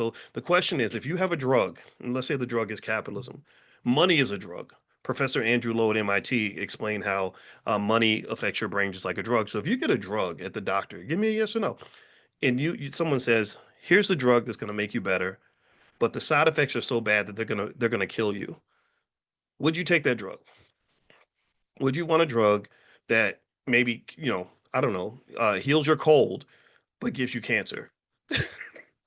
So the question is, if you have a drug, and let's say the drug is capitalism, money is a drug. Professor Andrew Lowe at MIT explained how money affects your brain just like a drug. So if you get a drug at the doctor, give me a yes or no, and someone says, "Here's the drug that's going to make you better, but the side effects are so bad that they're gonna kill you." Would you take that drug? Would you want a drug that maybe, I don't know, heals your cold but gives you cancer?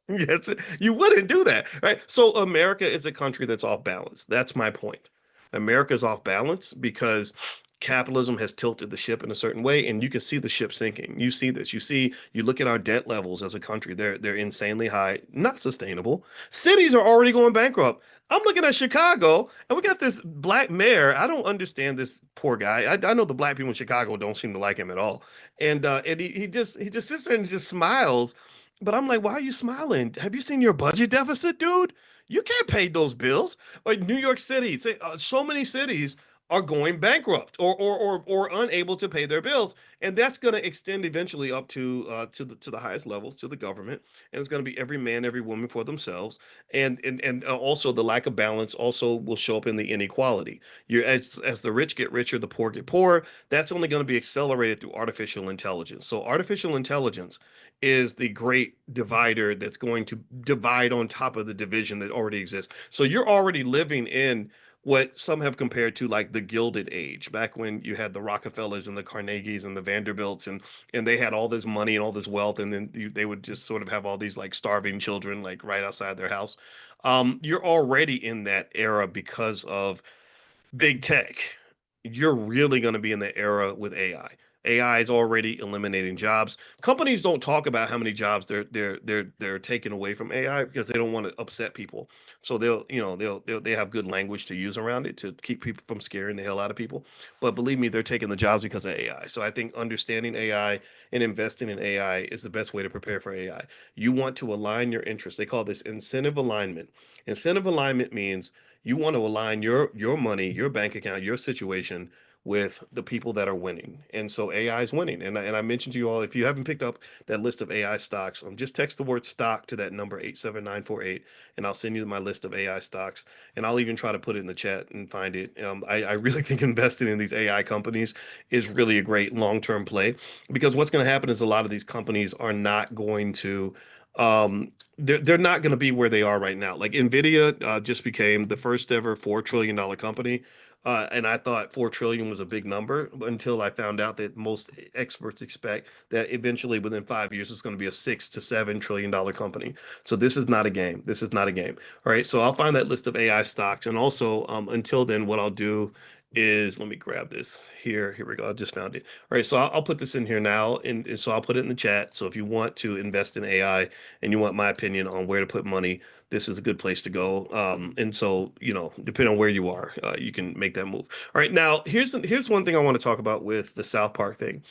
Yes, you wouldn't do that, right? So America is a country that's off balance. That's my point. America is off balance because capitalism has tilted the ship in a certain way, and you can see the ship sinking. You see this. You look at our debt levels as a country. They're insanely high, not sustainable. Cities are already going bankrupt. I'm looking at Chicago, and we got this black mayor. I don't understand this poor guy. I know the black people in Chicago don't seem to like him at all, and he just sits there and just smiles, but I'm like, why are you smiling? Have you seen your budget deficit, dude? You can't pay those bills. Like New York City, so many cities are going bankrupt or unable to pay their bills, and that's going to extend eventually up to the highest levels, to the government, and it's going to be every man, every woman for themselves, and also the lack of balance also will show up in the inequality. As the rich get richer, the poor get poorer. That's only going to be accelerated through artificial intelligence. So artificial intelligence is the great divider that's going to divide on top of the division that already exists. So you're already living in what some have compared to like the Gilded Age, back when you had the Rockefellers and the Carnegies and the Vanderbilts, and they had all this money and all this wealth, and then they would just sort of have all these like starving children like right outside their house. You're already in that era because of big tech. You're really going to be in the era with AI. AI is already eliminating jobs. Companies don't talk about how many jobs they're taking away from AI because they don't want to upset people. So they have good language to use around it to keep people from scaring the hell out of people. But believe me, they're taking the jobs because of AI. So I think understanding AI and investing in AI is the best way to prepare for AI. You want to align your interests. They call this incentive alignment. Incentive alignment means you want to align your money, your bank account, your situation with the people that are winning. And so AI is winning. And I mentioned to you all, if you haven't picked up that list of AI stocks, just text the word stock to that number 87948, and I'll send you my list of AI stocks. And I'll even try to put it in the chat and find it. I really think investing in these AI companies is really a great long-term play, because what's going to happen is a lot of these companies are not going to they're not going to be where they are right now. Like Nvidia just became the first ever $4 trillion company, and I thought 4 trillion was a big number until I found out that most experts expect that eventually within 5 years it's going to be a $6 to $7 trillion company. So this is not a game. This is not a game. All right. So I'll find that list of AI stocks, and also until then, what I'll do is let me grab this here. Here we go. I just found it. All right. So I'll put this in here now, and so I'll put it in the chat. So if you want to invest in AI and you want my opinion on where to put money, this is a good place to go. And so, depending on where you are, you can make that move. All right, now here's one thing I want to talk about with the South Park thing.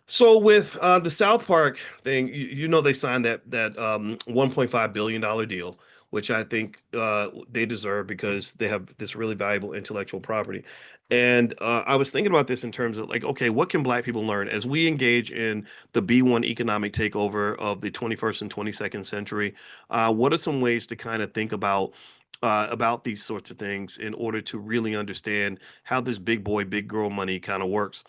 So with the South Park thing, they signed that $1.5 billion deal, which I think they deserve because they have this really valuable intellectual property. And I was thinking about this in terms of like, okay, what can Black people learn as we engage in the B1 economic takeover of the 21st and 22nd century? What are some ways to kind of think about these sorts of things in order to really understand how this big boy, big girl money kind of works?